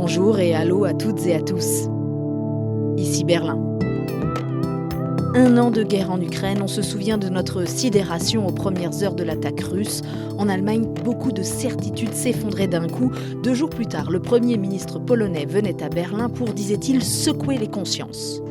Bonjour et allô à toutes et à tous. Ici Berlin. 1 an de guerre en Ukraine, on se souvient de notre sidération aux premières heures de l'attaque russe. En Allemagne, beaucoup de certitudes s'effondraient d'un coup. 2 jours plus tard, le Premier ministre polonais venait à Berlin pour, disait-il, secouer les consciences.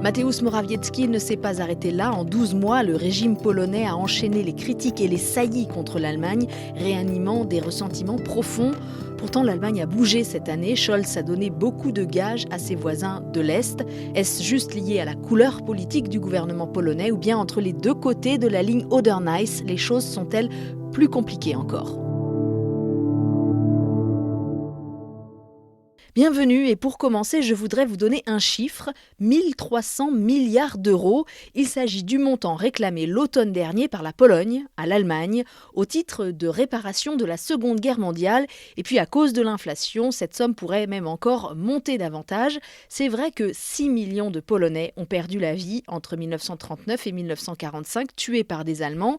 Mateusz Morawiecki ne s'est pas arrêté là. En 12 mois, le régime polonais a enchaîné les critiques et les saillies contre l'Allemagne, réanimant des ressentiments profonds. Pourtant, l'Allemagne a bougé cette année. Scholz a donné beaucoup de gages à ses voisins de l'Est. Est-ce juste lié à la couleur politique du gouvernement polonais ou bien entre les deux côtés de la ligne Oder-Neisse, les choses sont-elles plus compliquées encore ? Bienvenue et pour commencer, je voudrais vous donner un chiffre, 1300 milliards d'euros. Il s'agit du montant réclamé l'automne dernier par la Pologne à l'Allemagne au titre de réparation de la Seconde Guerre mondiale. Et puis à cause de l'inflation, cette somme pourrait même encore monter davantage. C'est vrai que 6 millions de Polonais ont perdu la vie entre 1939 et 1945, tués par des Allemands.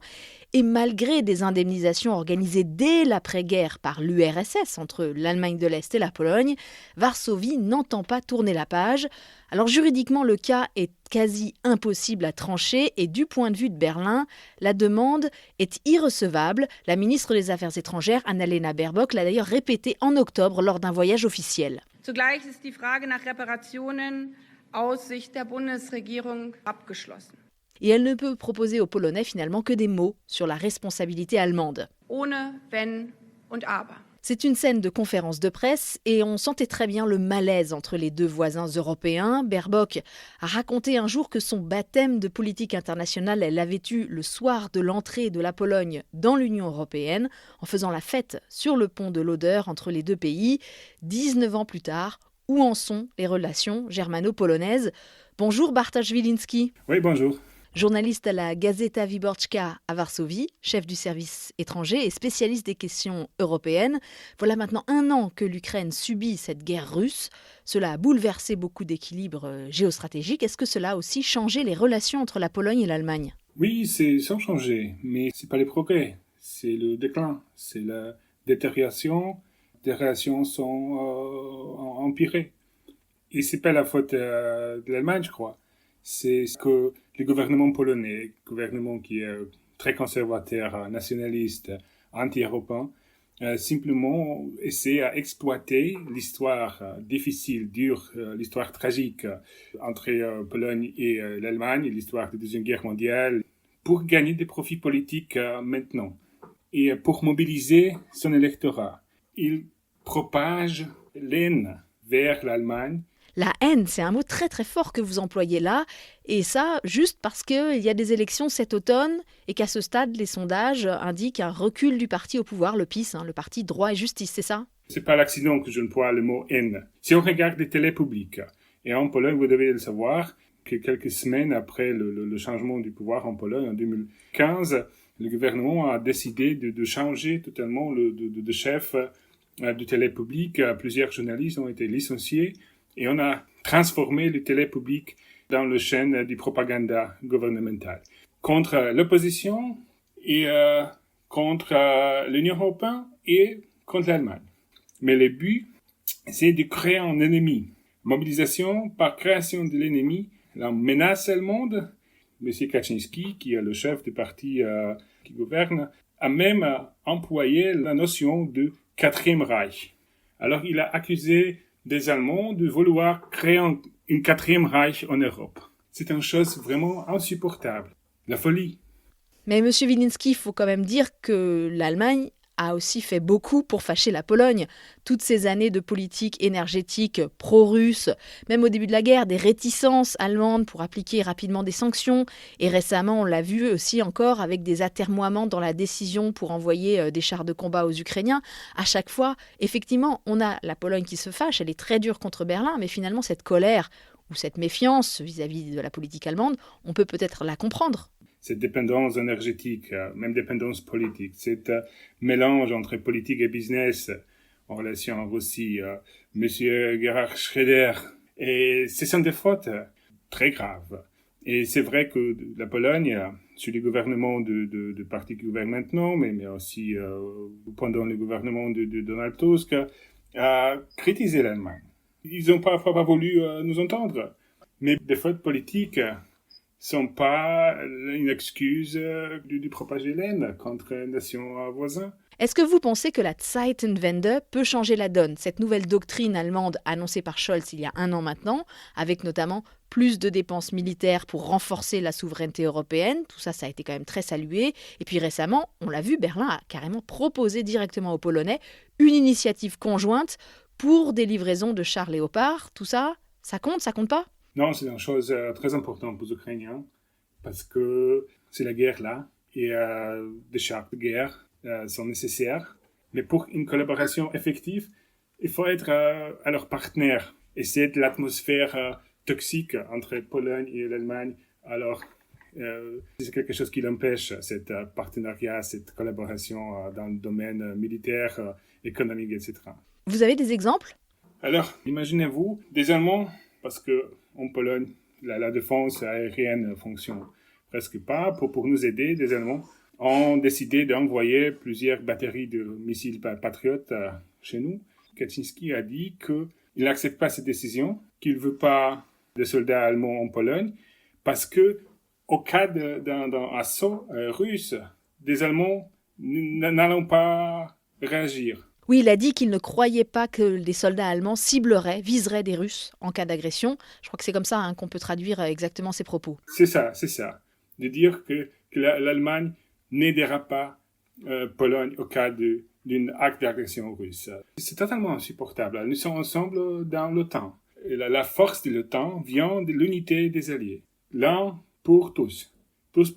Et malgré des indemnisations organisées dès l'après-guerre par l'URSS entre l'Allemagne de l'Est et la Pologne, Varsovie n'entend pas tourner la page. Alors juridiquement, le cas est quasi impossible à trancher et du point de vue de Berlin, la demande est irrecevable. La ministre des Affaires étrangères, Annalena Baerbock, l'a d'ailleurs répété en octobre lors d'un voyage officiel. Zugleich ist die Frage nach Reparationen aus Sicht der Bundesregierung abgeschlossen. Et elle ne peut proposer aux Polonais finalement que des mots sur la responsabilité allemande. Ohne Wenn und Aber. C'est une scène de conférence de presse et on sentait très bien le malaise entre les deux voisins européens. Baerbock a raconté un jour que son baptême de politique internationale, elle l'avait eu le soir de l'entrée de la Pologne dans l'Union européenne, en faisant la fête sur le pont de l'Oder entre les deux pays. 19 ans plus tard, où en sont les relations germano-polonaises ? Bonjour Bartosz Wilimski. Oui, bonjour. Journaliste à la Gazeta Wyborcza à Varsovie, chef du service étranger et spécialiste des questions européennes. Voilà maintenant 1 an que l'Ukraine subit cette guerre russe. Cela a bouleversé beaucoup d'équilibres géostratégiques. Est-ce que cela a aussi changé les relations entre la Pologne et l'Allemagne ? Oui, ça a changé, mais c'est pas les progrès, c'est le déclin, c'est la détérioration. Les relations sont empirées. Et c'est pas la faute de l'Allemagne, je crois. C'est que le gouvernement polonais, gouvernement qui est très conservateur, nationaliste, anti-européen, simplement essaie à exploiter l'histoire difficile, dure, l'histoire tragique entre Pologne et l'Allemagne, l'histoire de la Deuxième Guerre mondiale, pour gagner des profits politiques maintenant et pour mobiliser son électorat. Il propage l'haine vers l'Allemagne. La haine, c'est un mot très très fort que vous employez là, et ça juste parce qu'il y a des élections cet automne et qu'à ce stade, les sondages indiquent un recul du parti au pouvoir, le PiS, le parti Droit et Justice, c'est ça ? C'est pas l'accident que je emploie le mot haine. Si on regarde les télés publiques, et en Pologne, vous devez le savoir, que quelques semaines après le changement du pouvoir en Pologne en 2015, le gouvernement a décidé de changer totalement de chef de télé publique. Plusieurs journalistes ont été licenciés. Et on a transformé les télé publiques dans la chaîne de propagande gouvernementale contre l'opposition et contre l'Union européenne et contre l'Allemagne. Mais le but, c'est de créer un ennemi. Mobilisation par création de l'ennemi, la menace allemande. M. Kaczynski, qui est le chef du parti qui gouverne, a même employé la notion de quatrième Reich. Alors il a accusé des Allemands de vouloir créer une quatrième Reich en Europe. C'est une chose vraiment insupportable. La folie. Mais M. Wilimski, il faut quand même dire que l'Allemagne a aussi fait beaucoup pour fâcher la Pologne. Toutes ces années de politique énergétique pro-russe, même au début de la guerre, des réticences allemandes pour appliquer rapidement des sanctions. Et récemment, on l'a vu aussi encore avec des atermoiements dans la décision pour envoyer des chars de combat aux Ukrainiens. À chaque fois, effectivement, on a la Pologne qui se fâche, elle est très dure contre Berlin, mais finalement, cette colère ou cette méfiance vis-à-vis de la politique allemande, on peut peut-être la comprendre. Cette dépendance énergétique, même dépendance politique, cet mélange entre politique et business en relation en Russie, M. Gerhard Schröder, et ce sont des fautes très graves. Et c'est vrai que la Pologne, sous les gouvernements de partis qui gouvernent maintenant, mais aussi pendant le gouvernement de Donald Tusk, a critisé l'Allemagne. Ils n'ont parfois pas voulu nous entendre. Mais des fautes politiques sont pas une excuse de propager l'haine contre les nations voisines. Est-ce que vous pensez que la Zeitenwende peut changer la donne, cette nouvelle doctrine allemande annoncée par Scholz il y a 1 an maintenant, avec notamment plus de dépenses militaires pour renforcer la souveraineté européenne? Tout ça, ça a été quand même très salué. Et puis récemment, on l'a vu, Berlin a carrément proposé directement aux Polonais une initiative conjointe pour des livraisons de chars Léopard. Tout ça, ça compte pas? Non, c'est une chose très importante pour les Ukrainiens, parce que c'est la guerre là, et des chars de guerre sont nécessaires. Mais pour une collaboration effective, il faut être à leur partenaire. Et c'est l'atmosphère toxique entre Pologne et l'Allemagne. Alors, c'est quelque chose qui l'empêche, cet partenariat, cette collaboration dans le domaine militaire, économique, etc. Vous avez des exemples? Alors, imaginez-vous, des Allemands, parce que en Pologne, la défense aérienne fonctionne presque pas. Pour nous aider, des Allemands ont décidé d'envoyer plusieurs batteries de missiles Patriot chez nous. Kaczynski a dit qu'il n'accepte pas cette décision, qu'il ne veut pas de soldats allemands en Pologne, parce que au cas d'un assaut russe, des Allemands n'allont pas réagir. Oui, il a dit qu'il ne croyait pas que les soldats allemands viseraient des Russes en cas d'agression. Je crois que c'est comme ça qu'on peut traduire exactement ses propos. C'est ça. De dire que l'Allemagne n'aidera pas Pologne au cas d'un acte d'agression russe. C'est totalement insupportable. Nous sommes ensemble dans l'OTAN. Et la force de l'OTAN vient de l'unité des alliés. L'un pour tous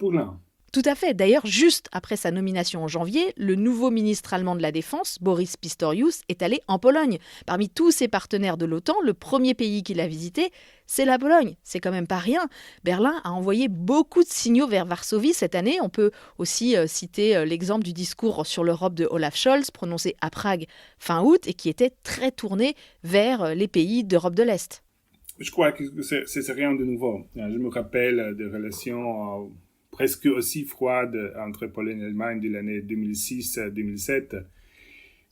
pour l'un. Tout à fait. D'ailleurs, juste après sa nomination en janvier, le nouveau ministre allemand de la Défense, Boris Pistorius, est allé en Pologne. Parmi tous ses partenaires de l'OTAN, le premier pays qu'il a visité, c'est la Pologne. C'est quand même pas rien. Berlin a envoyé beaucoup de signaux vers Varsovie cette année. On peut aussi citer l'exemple du discours sur l'Europe de Olaf Scholz, prononcé à Prague fin août, et qui était très tourné vers les pays d'Europe de l'Est. Je crois que c'est rien de nouveau. Je me rappelle des relations presque aussi froide entre Pologne et l'Allemagne de l'année 2006-2007.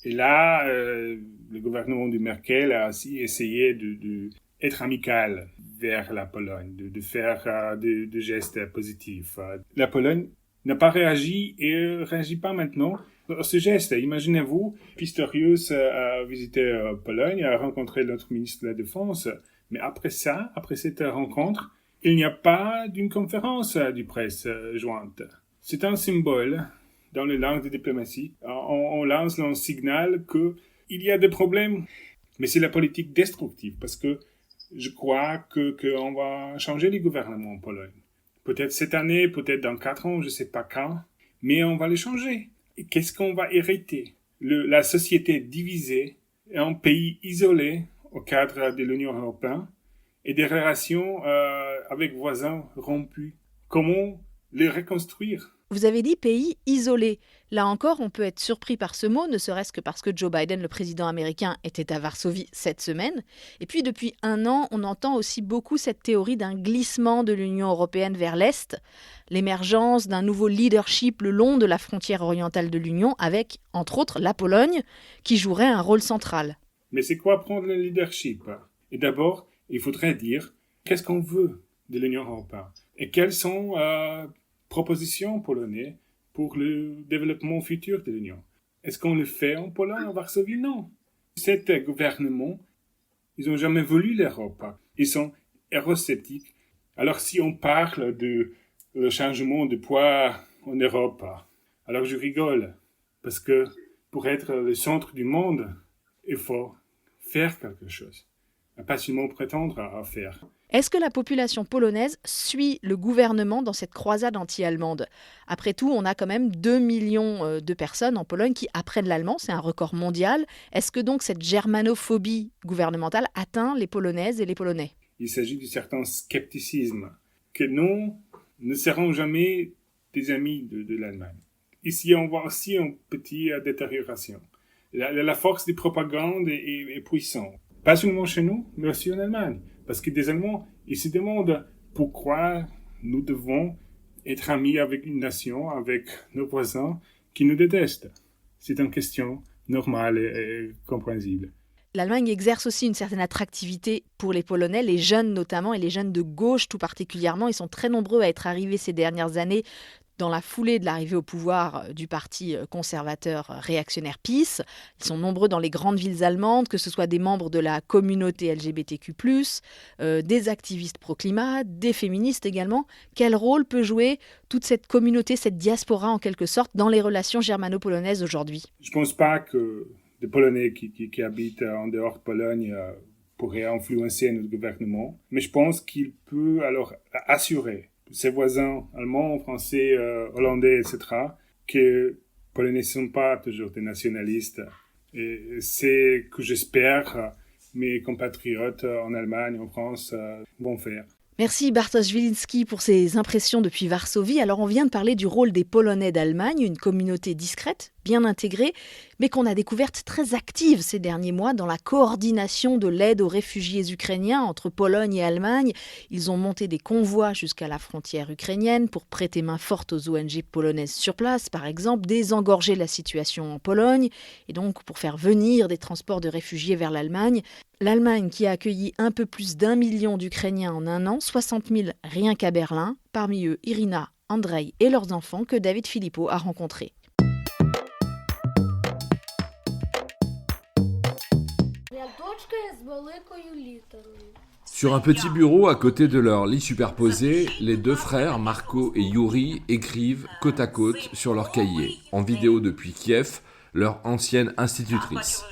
Et là, le gouvernement de Merkel a aussi essayé d'être amical vers la Pologne, de faire des gestes positifs. La Pologne n'a pas réagi et ne réagit pas maintenant à ce geste. Imaginez-vous, Pistorius a visité Pologne, a rencontré notre ministre de la Défense, mais après cette rencontre, il n'y a pas d'une conférence de presse jointe. C'est un symbole dans les langues de diplomatie. On lance un signal qu'il y a des problèmes. Mais c'est la politique destructive parce que je crois qu'on va changer les gouvernements en Pologne. Peut-être cette année, peut-être dans 4 ans, je ne sais pas quand. Mais on va les changer. Et qu'est-ce qu'on va hériter? La société divisée, un pays isolé au cadre de l'Union européenne, et des relations avec voisins rompus. Comment les reconstruire? Vous avez dit pays isolé. Là encore, on peut être surpris par ce mot, ne serait-ce que parce que Joe Biden, le président américain, était à Varsovie cette semaine. Et puis depuis 1 an, on entend aussi beaucoup cette théorie d'un glissement de l'Union européenne vers l'Est, l'émergence d'un nouveau leadership le long de la frontière orientale de l'Union, avec, entre autres, la Pologne, qui jouerait un rôle central. Mais c'est quoi prendre le leadership? Et d'abord, il faudrait dire qu'est-ce qu'on veut de l'Union européenne et quelles sont propositions polonaises pour le développement futur de l'Union. Est-ce qu'on le fait en Pologne, en Varsovie? Non. Cet gouvernement, ils n'ont jamais voulu l'Europe. Ils sont eurosceptiques. Alors si on parle de le changement de poids en Europe, alors je rigole. Parce que pour être le centre du monde, il faut faire quelque chose. Pas seulement prétendre à faire. Est-ce que la population polonaise suit le gouvernement dans cette croisade anti-allemande? Après tout, on a quand même 2 millions de personnes en Pologne qui apprennent l'allemand, c'est un record mondial. Est-ce que donc cette germanophobie gouvernementale atteint les Polonaises et les Polonais? Il s'agit d'un certain scepticisme, que nous ne serons jamais des amis de l'Allemagne. Ici, on voit aussi une petite détérioration. La force de propagande est puissante. Pas seulement chez nous, mais aussi en Allemagne. Parce que des Allemands, ils se demandent pourquoi nous devons être amis avec une nation, avec nos voisins qui nous détestent. C'est une question normale et compréhensible. L'Allemagne exerce aussi une certaine attractivité pour les Polonais, les jeunes notamment, et les jeunes de gauche tout particulièrement. Ils sont très nombreux à être arrivés ces dernières années dans la foulée de l'arrivée au pouvoir du parti conservateur réactionnaire PiS. Ils sont nombreux dans les grandes villes allemandes, que ce soit des membres de la communauté LGBTQ+, des activistes pro-climat, des féministes également. Quel rôle peut jouer toute cette communauté, cette diaspora en quelque sorte, dans les relations germano-polonaises aujourd'hui ? Je ne pense pas que des Polonais qui habitent en dehors de Pologne pourraient influencer notre gouvernement, mais je pense qu'il peut alors assurer ses voisins allemands, français, hollandais, etc., que les Polonais ne sont pas toujours des nationalistes. Et c'est que j'espère mes compatriotes en Allemagne, en France, vont faire. Merci Bartosz Wilimski pour ces impressions depuis Varsovie. Alors on vient de parler du rôle des Polonais d'Allemagne, une communauté discrète, bien intégrée, mais qu'on a découverte très active ces derniers mois dans la coordination de l'aide aux réfugiés ukrainiens entre Pologne et Allemagne. Ils ont monté des convois jusqu'à la frontière ukrainienne pour prêter main forte aux ONG polonaises sur place, par exemple, désengorger la situation en Pologne et donc pour faire venir des transports de réfugiés vers l'Allemagne. L'Allemagne qui a accueilli un peu plus d'1 million d'Ukrainiens en un an, 60 000 rien qu'à Berlin, parmi eux Irina, Andrei et leurs enfants que David Philippot a rencontrés. Sur un petit bureau à côté de leur lit superposé, les deux frères, Marco et Yuri, écrivent côte à côte sur leur cahier, en vidéo depuis Kiev, leur ancienne institutrice.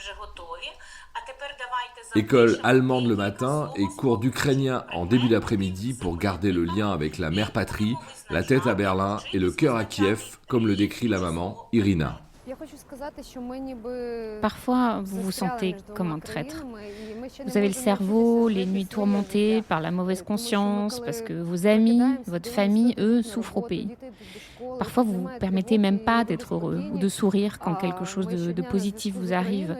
École allemande le matin et cours d'ukrainien en début d'après-midi pour garder le lien avec la mère patrie, la tête à Berlin et le cœur à Kiev, comme le décrit la maman, Irina. Parfois, vous vous sentez comme un traître. Vous avez le cerveau, les nuits tourmentées par la mauvaise conscience, parce que vos amis, votre famille, eux, souffrent au pays. Parfois, vous ne vous permettez même pas d'être heureux ou de sourire quand quelque chose de positif vous arrive.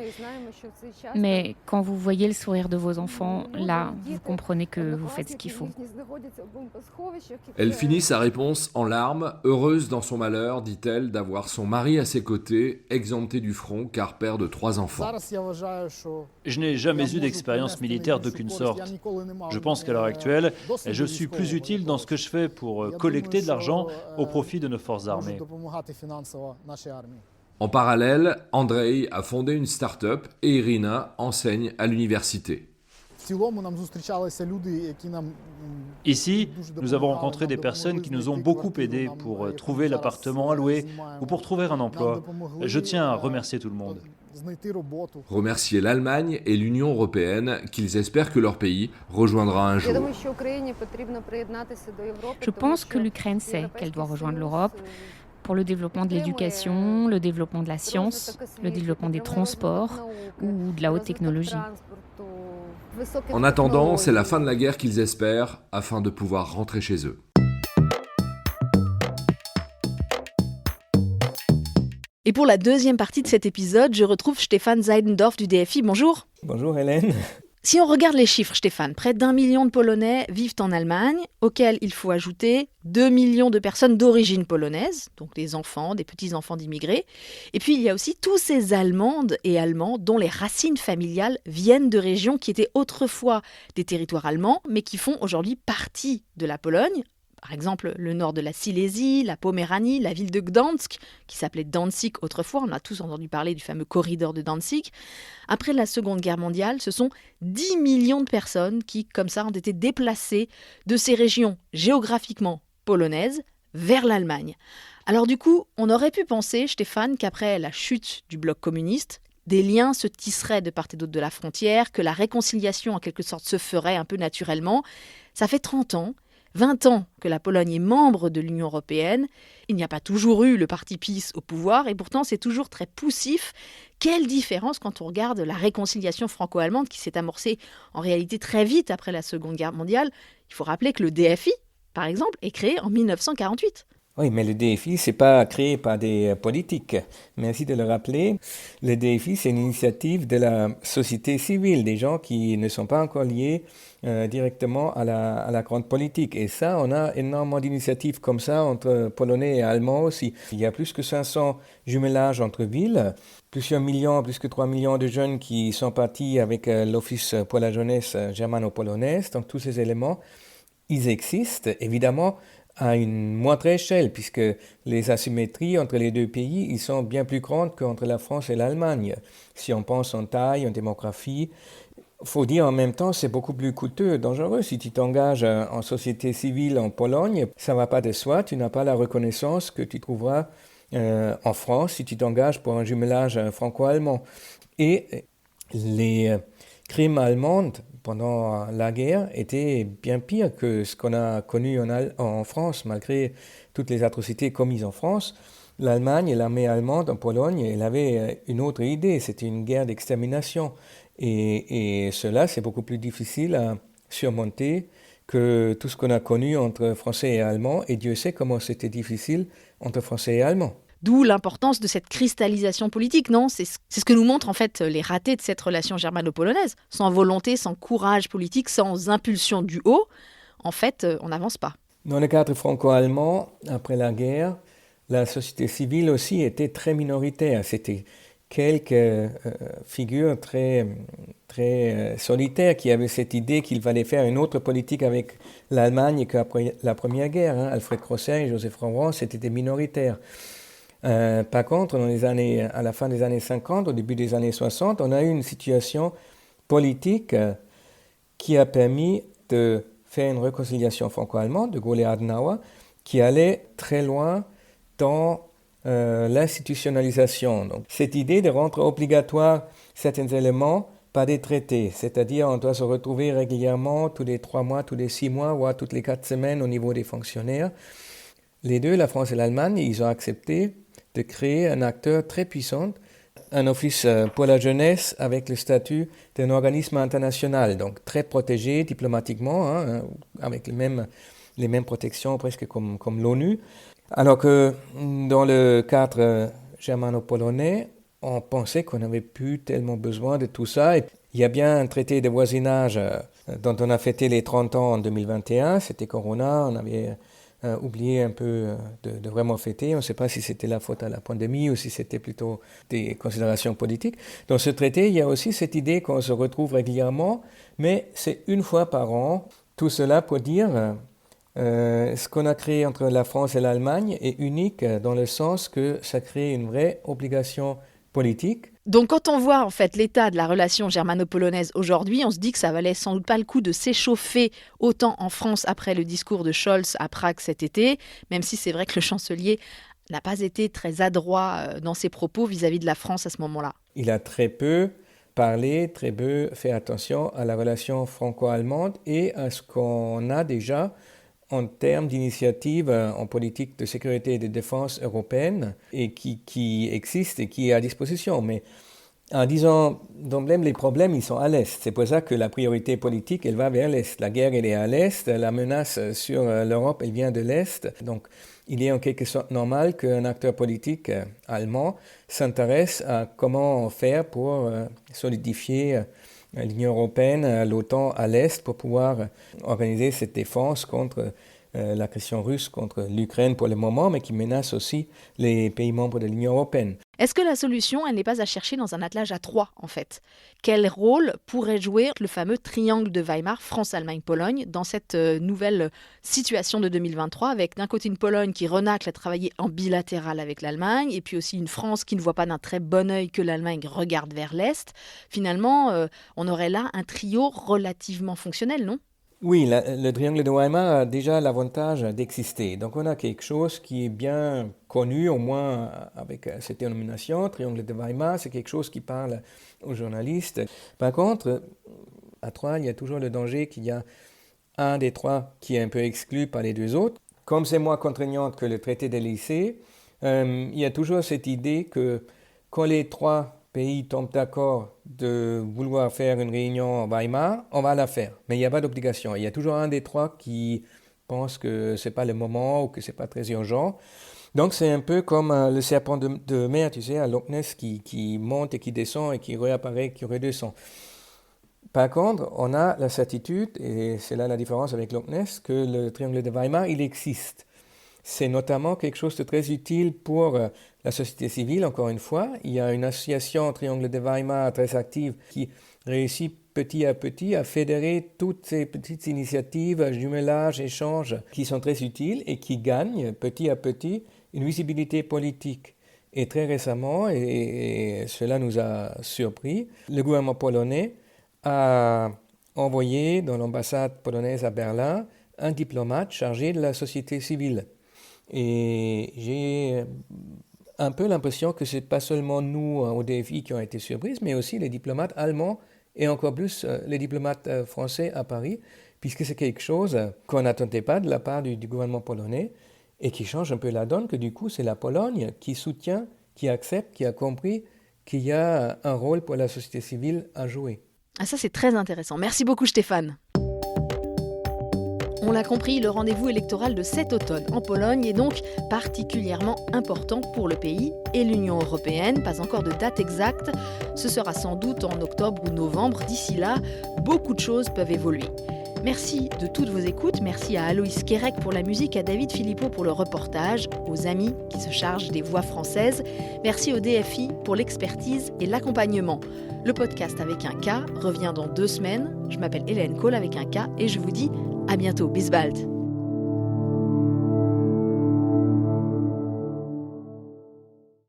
Mais quand vous voyez le sourire de vos enfants, là, vous comprenez que vous faites ce qu'il faut. Elle finit sa réponse en larmes, heureuse dans son malheur, dit-elle, d'avoir son mari à ses côtés, exempté du front car père de 3 enfants. Je n'ai jamais eu d'expérience militaire d'aucune sorte. Je pense qu'à l'heure actuelle, je suis plus utile dans ce que je fais pour collecter de l'argent au profit de nos forces armées. En parallèle, Andrei a fondé une start-up et Irina enseigne à l'université. Ici, nous avons rencontré des personnes qui nous ont beaucoup aidés pour trouver l'appartement à louer ou pour trouver un emploi. Je tiens à remercier tout le monde. Remercier l'Allemagne et l'Union européenne qu'ils espèrent que leur pays rejoindra un jour. Je pense que l'Ukraine sait qu'elle doit rejoindre l'Europe pour le développement de l'éducation, le développement de la science, le développement des transports ou de la haute technologie. En attendant, c'est la fin de la guerre qu'ils espèrent afin de pouvoir rentrer chez eux. Et pour la deuxième partie de cet épisode, je retrouve Stéphane Seidendorf du DFI. Bonjour. Bonjour Hélène. Si on regarde les chiffres, Stéphane, près d'1 million de Polonais vivent en Allemagne, auxquels il faut ajouter 2 millions de personnes d'origine polonaise, donc des enfants, des petits-enfants d'immigrés. Et puis il y a aussi tous ces Allemandes et Allemands dont les racines familiales viennent de régions qui étaient autrefois des territoires allemands, mais qui font aujourd'hui partie de la Pologne. Par exemple, le nord de la Silésie, la Poméranie, la ville de Gdansk, qui s'appelait Danzig autrefois. On a tous entendu parler du fameux corridor de Danzig. Après la Seconde Guerre mondiale, ce sont 10 millions de personnes qui, comme ça, ont été déplacées de ces régions géographiquement polonaises vers l'Allemagne. Alors du coup, on aurait pu penser, Stéphane, qu'après la chute du bloc communiste, des liens se tisseraient de part et d'autre de la frontière, que la réconciliation en quelque sorte se ferait un peu naturellement. Ça fait 30 ans. 20 ans que la Pologne est membre de l'Union européenne. Il n'y a pas toujours eu le parti PiS au pouvoir et pourtant c'est toujours très poussif. Quelle différence quand on regarde la réconciliation franco-allemande qui s'est amorcée en réalité très vite après la Seconde Guerre mondiale. Il faut rappeler que le DFI, par exemple, est créé en 1948. Oui, mais le défi, c'est pas créé par des politiques. Merci de le rappeler. Le défi, c'est une initiative de la société civile, des gens qui ne sont pas encore liés directement à la grande politique. Et ça, on a énormément d'initiatives comme ça entre Polonais et Allemands aussi. Il y a plus que 500 jumelages entre villes, plusieurs millions, plus que 3 millions de jeunes qui sont partis avec l'Office pour la jeunesse germano-polonaise. Donc tous ces éléments, ils existent. Évidemment, à une moindre échelle, puisque les asymétries entre les deux pays, ils sont bien plus grandes qu'entre la France et l'Allemagne. Si on pense en taille, en démographie, il faut dire en même temps, c'est beaucoup plus coûteux, dangereux. Si tu t'engages en société civile en Pologne, ça ne va pas de soi, tu n'as pas la reconnaissance que tu trouveras en France si tu t'engages pour un jumelage franco-allemand. Et les crimes allemands pendant la guerre étaient bien pires que ce qu'on a connu en France, malgré toutes les atrocités commises en France. L'Allemagne et l'armée allemande en Pologne, elle avait une autre idée, c'était une guerre d'extermination. Et cela, c'est beaucoup plus difficile à surmonter que tout ce qu'on a connu entre Français et Allemands. Et Dieu sait comment c'était difficile entre Français et Allemands. D'où l'importance de cette cristallisation politique, non ? C'est ce que nous montrent en fait les ratés de cette relation germano-polonaise. Sans volonté, sans courage politique, sans impulsion du haut, en fait, on n'avance pas. Dans le cadre franco-allemand, après la guerre, la société civile aussi était très minoritaire. C'était quelques figures très solitaires qui avaient cette idée qu'il fallait faire une autre politique avec l'Allemagne qu'après la Première Guerre. Alfred Crosset et Joseph Rauwens, c'était des minoritaires. Par contre, à la fin des années 50, au début des années 60, on a eu une situation politique qui a permis de faire une réconciliation franco-allemande de Gaulle et Adenauer qui allait très loin dans l'institutionnalisation. Donc, cette idée de rendre obligatoire certains éléments par des traités, c'est-à-dire on doit se retrouver régulièrement tous les 3 mois, tous les 6 mois, voire toutes les 4 semaines au niveau des fonctionnaires. Les deux, la France et l'Allemagne, ils ont accepté de créer un acteur très puissant, un office pour la jeunesse avec le statut d'un organisme international, donc très protégé diplomatiquement, avec les mêmes protections presque comme l'ONU. Alors que dans le cadre germano-polonais, on pensait qu'on n'avait plus tellement besoin de tout ça. Et il y a bien un traité de voisinage dont on a fêté les 30 ans en 2021, c'était Corona, on avait oublié un peu de vraiment fêter. On ne sait pas si c'était la faute à la pandémie ou si c'était plutôt des considérations politiques. Dans ce traité, il y a aussi cette idée qu'on se retrouve régulièrement, mais c'est une fois par an. Tout cela pour dire ce qu'on a créé entre la France et l'Allemagne est unique dans le sens que ça crée une vraie obligation politique. Donc quand on voit en fait l'état de la relation germano-polonaise aujourd'hui, on se dit que ça valait sans doute pas le coup de s'échauffer autant en France après le discours de Scholz à Prague cet été, même si c'est vrai que le chancelier n'a pas été très adroit dans ses propos vis-à-vis de la France à ce moment-là. Il a très peu parlé, très peu fait attention à la relation franco-allemande et à ce qu'on a déjà en termes d'initiatives en politique de sécurité et de défense européenne et qui existe et qui est à disposition. Mais en disant d'emblée, les problèmes, ils sont à l'Est. C'est pour ça que la priorité politique, elle va vers l'Est. La guerre, elle est à l'Est. La menace sur l'Europe, elle vient de l'Est. Donc, il est en quelque sorte normal qu'un acteur politique allemand s'intéresse à comment faire pour solidifier l'Union européenne, l'OTAN à l'Est pour pouvoir organiser cette défense contre l'agression russe contre l'Ukraine pour le moment, mais qui menace aussi les pays membres de l'Union européenne. Est-ce que la solution, elle n'est pas à chercher dans un attelage à 3, en fait ? Quel rôle pourrait jouer le fameux triangle de Weimar, France, Allemagne, Pologne, dans cette nouvelle situation de 2023, avec d'un côté une Pologne qui renacle à travailler en bilatéral avec l'Allemagne, et puis aussi une France qui ne voit pas d'un très bon œil que l'Allemagne regarde vers l'Est. Finalement, on aurait là un trio relativement fonctionnel, non ? Oui, le triangle de Weimar a déjà l'avantage d'exister. Donc on a quelque chose qui est bien connu, au moins avec cette dénomination. Triangle de Weimar, c'est quelque chose qui parle aux journalistes. Par contre, à 3, il y a toujours le danger qu'il y a un des 3 qui est un peu exclu par les 2 autres. Comme c'est moins contraignant que le traité de Élysée, il y a toujours cette idée que quand les 3 pays tombent d'accord de vouloir faire une réunion à Weimar, on va la faire. Mais il n'y a pas d'obligation. Il y a toujours un des 3 qui pensent que ce n'est pas le moment ou que ce n'est pas très urgent. Donc c'est un peu comme le serpent de mer, tu sais, à Loch Ness qui monte et qui descend et qui réapparaît, qui redescend. Par contre, on a la certitude, et c'est là la différence avec Loch Ness, que le triangle de Weimar, il existe. C'est notamment quelque chose de très utile pour la société civile, encore une fois. Il y a une association Triangle de Weimar très active qui réussit petit à petit à fédérer toutes ces petites initiatives, jumelages, échanges qui sont très utiles et qui gagnent petit à petit une visibilité politique. Et très récemment, et cela nous a surpris, le gouvernement polonais a envoyé dans l'ambassade polonaise à Berlin un diplomate chargé de la société civile. Et j'ai un peu l'impression que ce n'est pas seulement nous au DFI qui ont été surprises, mais aussi les diplomates allemands et encore plus les diplomates français à Paris, puisque c'est quelque chose qu'on n'attendait pas de la part du gouvernement polonais et qui change un peu la donne, que du coup c'est la Pologne qui soutient, qui accepte, qui a compris qu'il y a un rôle pour la société civile à jouer. Ah, ça c'est très intéressant. Merci beaucoup Stéphane. On l'a compris, le rendez-vous électoral de cet automne en Pologne est donc particulièrement important pour le pays et l'Union européenne. Pas encore de date exacte, ce sera sans doute en octobre ou novembre. D'ici là, beaucoup de choses peuvent évoluer. Merci de toutes vos écoutes, merci à Aloïs Kerek pour la musique, à David Philippot pour le reportage, aux amis qui se chargent des voix françaises. Merci au DFI pour l'expertise et l'accompagnement. Le podcast avec un K revient dans 2 semaines. Je m'appelle Hélène Cole avec un K et je vous dis à bientôt. Bis bald.